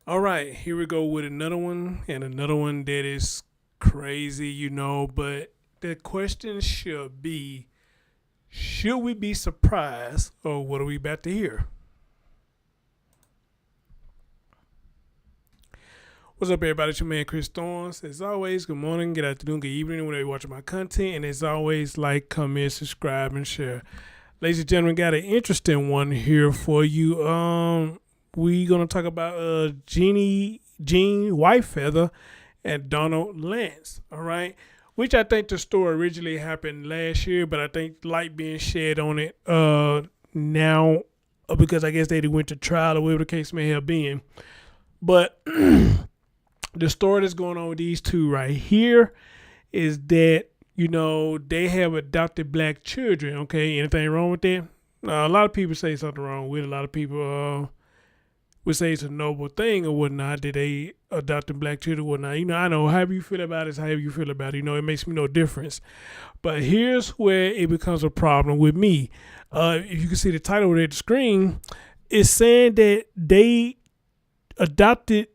All right, here we go with another one, and another one that is crazy, but the question should we be surprised, or what are we about to hear? What's up, everybody? It's your man, Chris Thorns. As always, good morning, good afternoon, good evening, whenever you're watching my content. And as always, like, comment, subscribe, and share. Ladies and gentlemen, got an interesting one here for you. We're going to talk about Jeanne Whitefeather and Donald Lantz, all right? Which I think the story originally happened last year, but I think light being shed on it now because I guess they went to trial or whatever the case may have been. But the story that's going on with these two right here is that, they have adopted black children, okay? Anything wrong with that? A lot of people say something wrong with it. A lot of people would say it's a noble thing or whatnot that they adopted black children or whatnot. I know however you feel about it is however you feel about it. It makes me no difference. But here's where it becomes a problem with me. If you can see the title there at the screen, it's saying that they adopted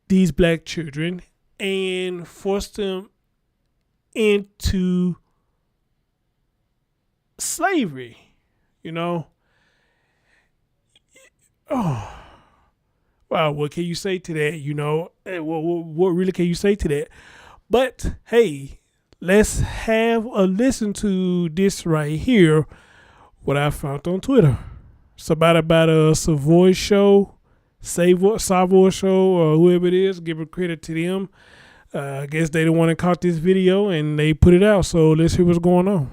these black children and forced them into slavery, Oh, wow. What can you say to that? What really can you say to that? But hey, let's have a listen to this right here. What I found on Twitter. It's about a Savoy show. Savoy show or whoever it is, give a credit to them. I guess they the one that caught this video and they put it out. So let's hear what's going on.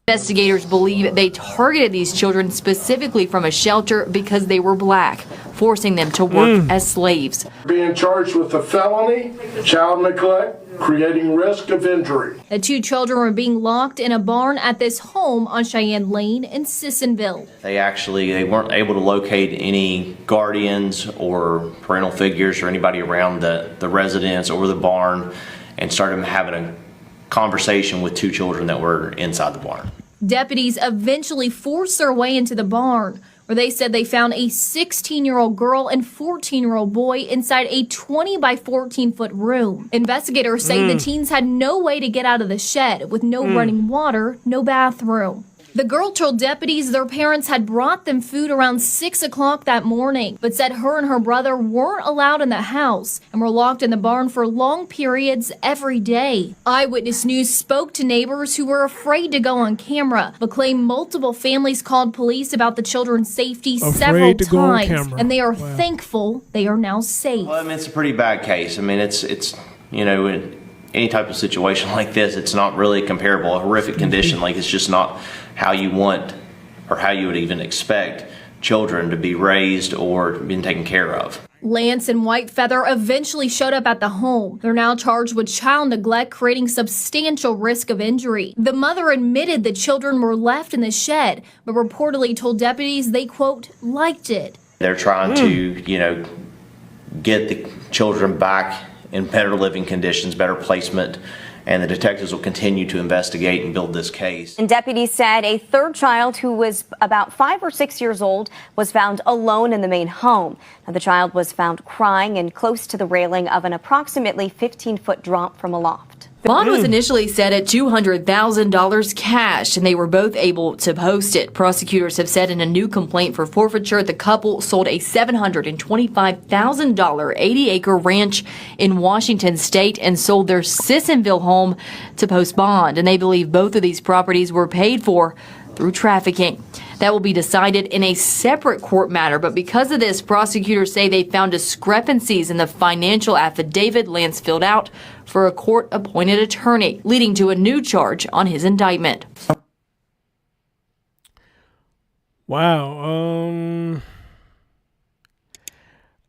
Investigators believe they targeted these children specifically from a shelter because they were black, forcing them to work as slaves. Being charged with a felony, child neglect, creating risk of injury. The two children were being locked in a barn at this home on Cheyenne Lane in Sissonville. They weren't able to locate any guardians or parental figures or anybody around the residence or the barn, and started having a conversation with two children that were inside the barn. Deputies eventually forced their way into the barn, where they said they found a 16-year-old girl and 14-year-old boy inside a 20 by 14-foot room. Investigators say the teens had no way to get out of the shed, with no running water, no bathroom. The girl told deputies their parents had brought them food around 6 o'clock that morning, but said her and her brother weren't allowed in the house and were locked in the barn for long periods every day. Eyewitness News spoke to neighbors who were afraid to go on camera, but claimed multiple families called police about the children's safety several times, and they are thankful they are now safe. Well, it's a pretty bad case. It's in any type of situation like this, it's not really comparable. A horrific condition, it's just not how you want or how you would even expect children to be raised or been taken care of. Lantz and Whitefeather eventually showed up at the home. They're now charged with child neglect, creating substantial risk of injury. The mother admitted the children were left in the shed, but reportedly told deputies they, quote, liked it. They're trying to, get the children back in better living conditions, better placement, and the detectives will continue to investigate and build this case. And deputies said a third child who was about 5 or 6 years old was found alone in the main home. Now, the child was found crying and close to the railing of an approximately 15-foot drop from a loft. The bond was initially set at $200,000 cash, and they were both able to post it. Prosecutors have said in a new complaint for forfeiture, the couple sold a $725,000 80-acre ranch in Washington state and sold their Sissonville home to post bond. And they believe both of these properties were paid for through trafficking. That will be decided in a separate court matter, but because of this, prosecutors say they found discrepancies in the financial affidavit Lantz filled out for a court-appointed attorney, leading to a new charge on his indictment. Wow.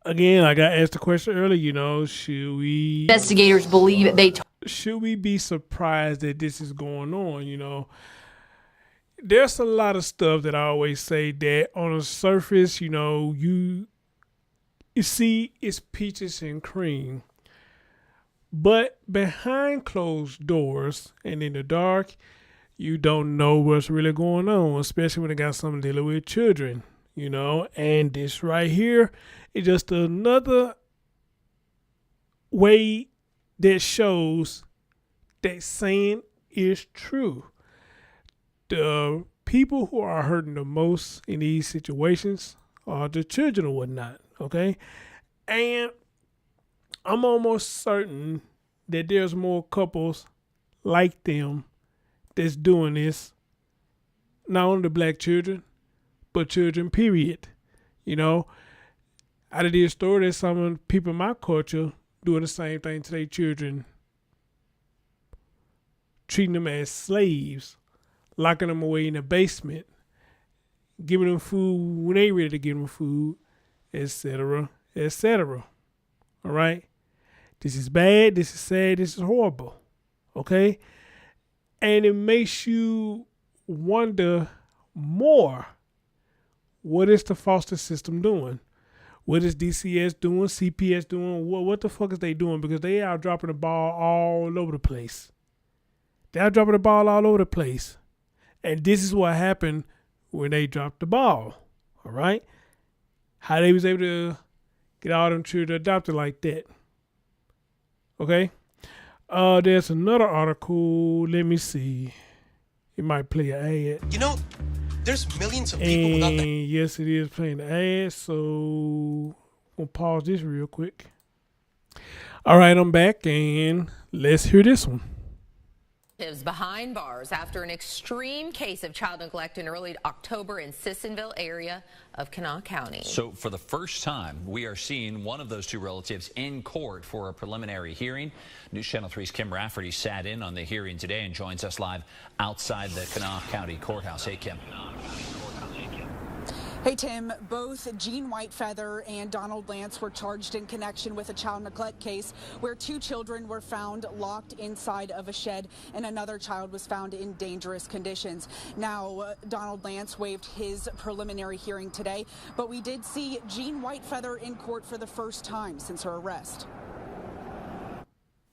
Again, I got asked the question earlier, should we... Investigators believe should we be surprised that this is going on, There's a lot of stuff that I always say that on the surface, you see it's peaches and cream. But behind closed doors and in the dark, you don't know what's really going on, especially when it got something dealing with children. you know, and this right here is just another way that shows that saying is true. The people who are hurting the most in these situations are the children or whatnot, okay? And I'm almost certain that there's more couples like them that's doing this, not only the black children, but children, period. You know, out of this story, there's some people in my culture doing the same thing to their children, treating them as slaves, locking them away in the basement, giving them food when they ready to give them food, etc., etc. All right? This is bad, this is sad, this is horrible. Okay? And it makes you wonder more, what is the foster system doing? What is DCS doing, CPS doing? What the fuck is they doing? Because they are dropping the ball all over the place. They are dropping the ball all over the place. And this is what happened when they dropped the ball. All right? How they was able to get all them children adopted like that. Okay? There's another article. Let me see. It might play an ad. You know, there's millions of people without that. Yes, it is playing the ad. So we'll pause this real quick. All right, I'm back, and let's hear this one. Behind bars after an extreme case of child neglect in early October in Sissonville area of Kanawha County. So for the first time, we are seeing one of those two relatives in court for a preliminary hearing. News Channel 3's Kim Rafferty sat in on the hearing today and joins us live outside the Kanawha County Courthouse. Hey, Kim. Hey, Tim, both Jeanne Whitefeather and Donald Lantz were charged in connection with a child neglect case where two children were found locked inside of a shed and another child was found in dangerous conditions. Now, Donald Lantz waived his preliminary hearing today, but we did see Jeanne Whitefeather in court for the first time since her arrest.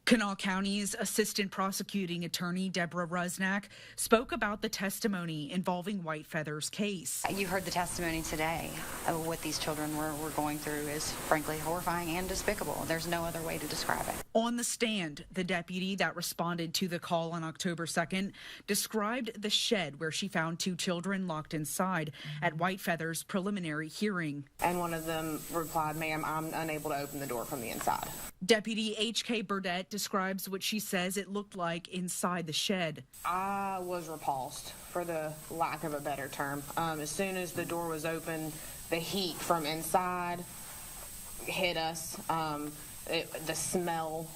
Kanawha County's assistant prosecuting attorney, Deborah Rusnak, spoke about the testimony involving Whitefeather's case. You heard the testimony today. What these children were going through is frankly horrifying and despicable. There's no other way to describe it. On the stand, the deputy that responded to the call on October 2nd described the shed where she found two children locked inside at Whitefeather's preliminary hearing. And one of them replied, "Ma'am, I'm unable to open the door from the inside." Deputy H.K. Burdett describes what she says it looked like inside the shed. I was repulsed, for the lack of a better term. As soon as the door was open, the heat from inside hit us. The smell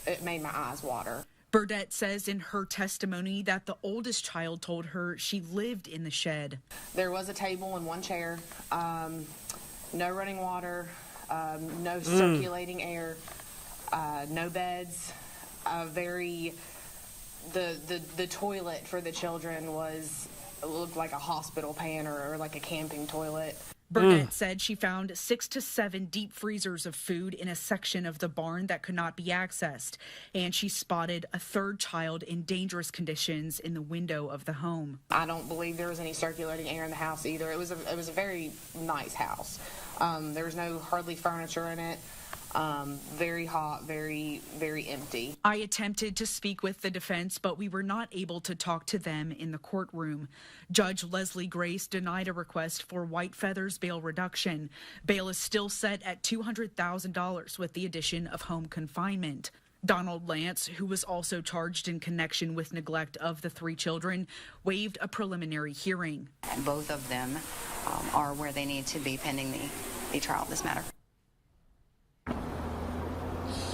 it made my eyes water. Burdett says in her testimony that the oldest child told her she lived in the shed. There was a table and one chair, no running water, no circulating air, no beds. The toilet for the children looked like a hospital pan or like a camping toilet. Burnett said she found 6 to 7 deep freezers of food in a section of the barn that could not be accessed, and she spotted a third child in dangerous conditions in the window of the home. I don't believe there was any circulating air in the house either. It was a very nice house. There was hardly furniture in it. Very hot, very, very empty. I attempted to speak with the defense, but we were not able to talk to them in the courtroom. Judge Leslie Grace denied a request for Whitefeather's bail reduction. Bail is still set at $200,000 with the addition of home confinement. Donald Lantz, who was also charged in connection with neglect of the 3 children, waived a preliminary hearing. Both of them are where they need to be pending the trial of this matter.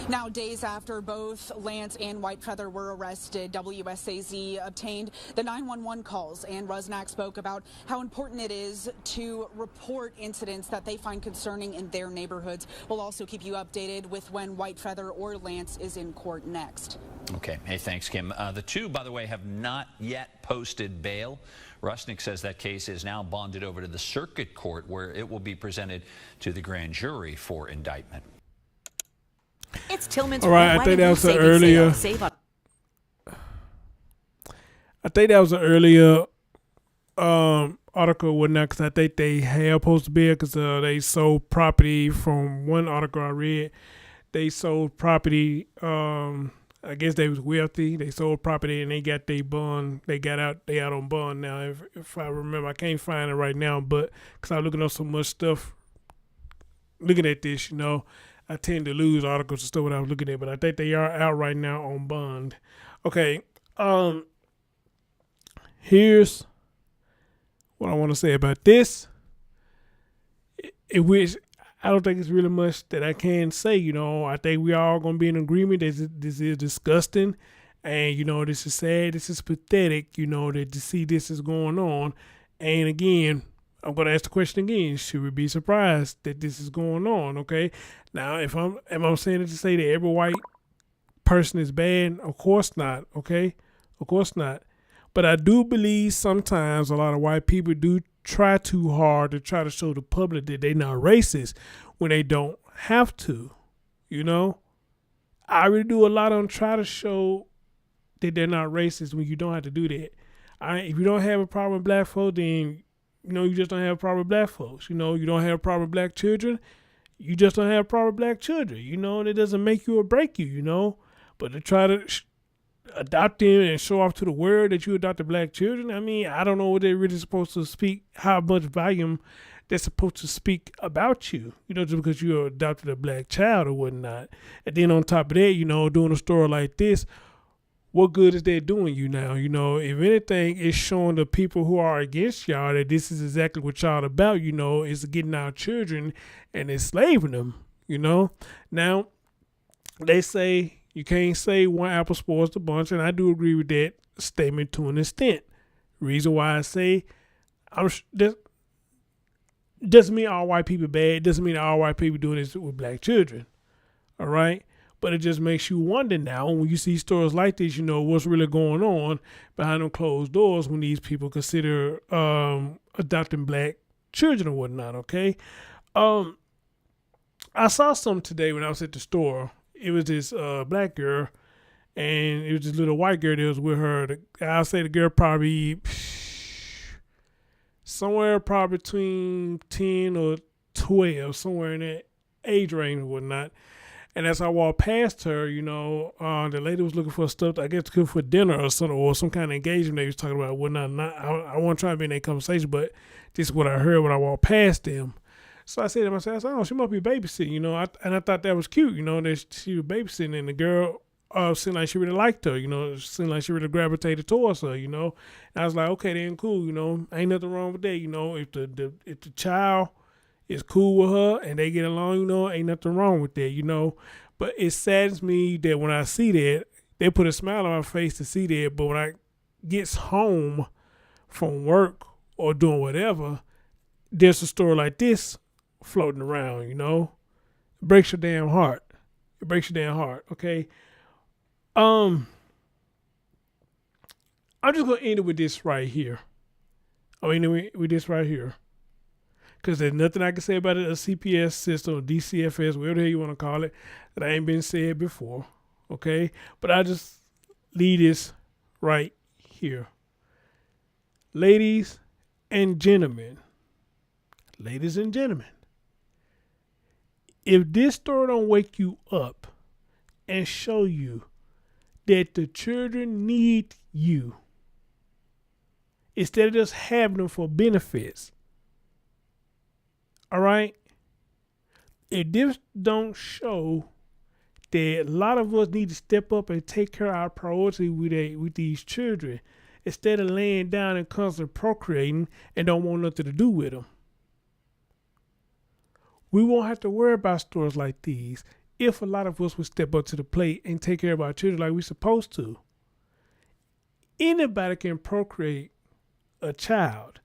Now, days after both Lantz and Whitefeather were arrested, WSAZ obtained the 911 calls, and Rusnak spoke about how important it is to report incidents that they find concerning in their neighborhoods. We'll also keep you updated with when Whitefeather or Lantz is in court next. Okay. Hey, thanks, Kim. The two, by the way, have not yet posted bail. Rusnak says that case is now bonded over to the circuit court, where it will be presented to the grand jury for indictment. It's Tillman's. All right, I think that was an earlier. I think that was an earlier article or whatnot, because I think they have supposed to be, because they sold property. From one article I read, they sold property. I guess they was wealthy. They sold property and they got their bond. They out on bond now. If I remember, I can't find it right now, but because I'm looking up so much stuff, looking at this, I tend to lose articles and stuff when I was looking at, but I think they are out right now on bond. Okay. Here's what I want to say about this. Which I don't think it's really much that I can say. I think we all gonna be in agreement that this is disgusting, and this is sad. This is pathetic. That to see this is going on, and again, I'm gonna ask the question again: should we be surprised that this is going on? Okay. Now, if I'm saying it to say that every white person is bad, of course not. Okay, of course not. But I do believe sometimes a lot of white people do try too hard to try to show the public that they're not racist when they don't have to. I really do a lot on try to show that they're not racist when you don't have to do that. If you don't have a problem with black folks, then you just don't have a problem with black folks. You don't have a problem with black children. You just don't have a problem with black children. And it doesn't make you or break you. But to try to adopt them and show off to the world that you adopted black children, I don't know what they're really supposed to speak, how much volume they're supposed to speak about you, just because you adopted a black child or whatnot. And then on top of that, doing a story like this, what good is that doing you now? If anything, it's showing the people who are against y'all that this is exactly what y'all about, is getting our children and enslaving them, Now, they say you can't say one apple spoils the bunch, and I do agree with that statement to an extent. Reason why I say doesn't mean all white people bad. Doesn't mean all white people doing this with black children. All right? But it just makes you wonder now when you see stories like this, what's really going on behind them closed doors when these people consider adopting black children or whatnot, okay? I saw something today when I was at the store. It was this black girl, and it was this little white girl that was with her. I'll say the girl probably somewhere probably between 10 or 12, somewhere in that age range or whatnot. And as I walked past her, the lady was looking for stuff, I guess, looking for dinner or something, or some kind of engagement they was talking about. Whatnot. I wasn't trying to be in that conversation, but this is what I heard when I walked past them. So I said to myself, oh, she must be babysitting, and I thought that was cute, that she was babysitting, and the girl seemed like she really liked her, seemed like she really gravitated towards her, And I was like, okay, then cool, ain't nothing wrong with that, if the child is cool with her and they get along, ain't nothing wrong with that, But it saddens me that when I see that, they put a smile on my face to see that, but when I gets home from work or doing whatever, there's a story like this floating around, It breaks your damn heart. It breaks your damn heart, okay? I'm just going to end it with this right here. With this right here. Because there's nothing I can say about it, a CPS system, or DCFS, whatever the hell you want to call it, that ain't been said before, okay? But I just leave this right here. Ladies and gentlemen, if this story don't wake you up and show you that the children need you, instead of just having them for benefits, all right? If this don't show that a lot of us need to step up and take care of our priority with these children, instead of laying down and constantly procreating and don't want nothing to do with them, we won't have to worry about stories like these if a lot of us would step up to the plate and take care of our children like we're supposed to. Anybody can procreate a child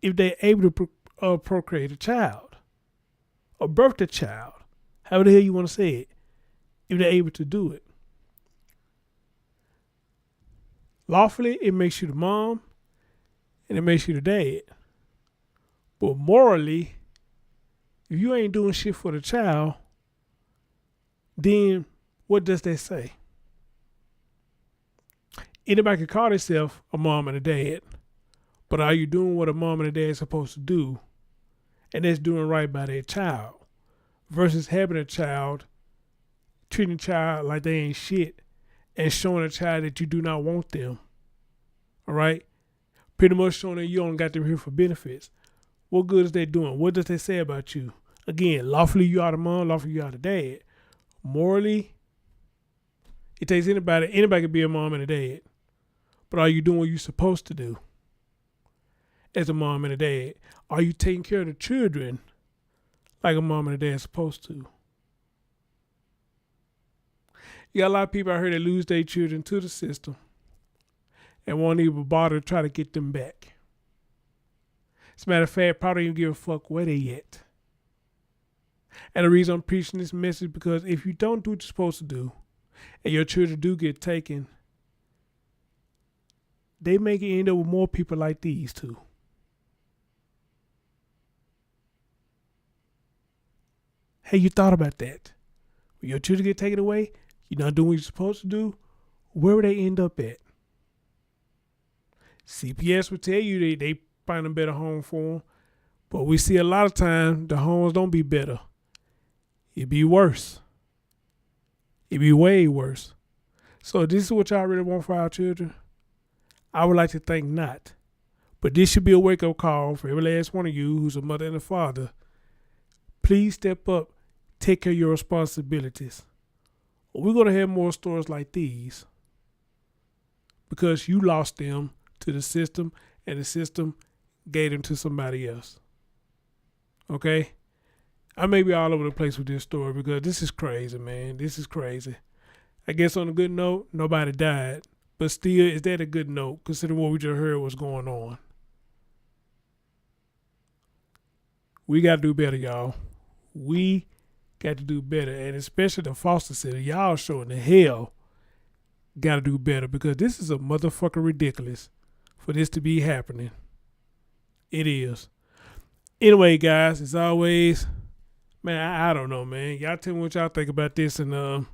if they're able to procreate a child or birth a child, however the hell you want to say it, if they're able to do it. Lawfully, it makes you the mom and it makes you the dad. But morally, if you ain't doing shit for the child, then what does that say? Anybody can call themselves a mom and a dad, But are you doing what a mom and a dad is supposed to do? And that's doing right by their child. Versus having a child, treating a child like they ain't shit, and showing a child that you do not want them. All right? Pretty much showing that you only got them here for benefits. What good is they doing? What does they say about you? Again, lawfully you are the mom, lawfully you are the dad. Morally, it takes anybody can be a mom and a dad. But are you doing what you're supposed to do as a mom and a dad? Are you taking care of the children like a mom and a dad is supposed to? You got a lot of people out here that lose their children to the system and won't even bother to try to get them back. As a matter of fact, probably don't even give a fuck where they at. And the reason I'm preaching this message is because if you don't do what you're supposed to do, and your children do get taken, they may end up with more people like these two. Hey, you thought about that? When your children get taken away, you're not doing what you're supposed to do, where would they end up at? CPS would tell you they find a better home for them, but we see a lot of times the homes don't be better. It be worse. It be way worse. So this is what y'all really want for our children? I would like to think not. But this should be a wake-up call for every last one of you who's a mother and a father. Please step up. Take care of your responsibilities. We're going to have more stories like these because you lost them to the system and the system gave them to somebody else. Okay? I may be all over the place with this story because this is crazy, man. This is crazy. I guess on a good note, nobody died. But still, is that a good note considering what we just heard was going on? We got to do better, y'all. We got to do better. And especially the foster center, y'all showing the hell got to do better because this is a motherfucker ridiculous for this to be happening. It is. Anyway, guys, as always, man, I don't know, man. Y'all tell me what y'all think about this. And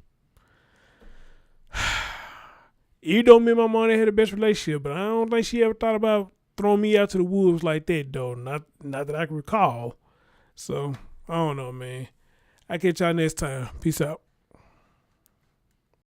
you know me and my mom had the best relationship, but I don't think she ever thought about throwing me out to the wolves like that, though. Not that I can recall. So, I don't know, man. I'll catch y'all next time. Peace out.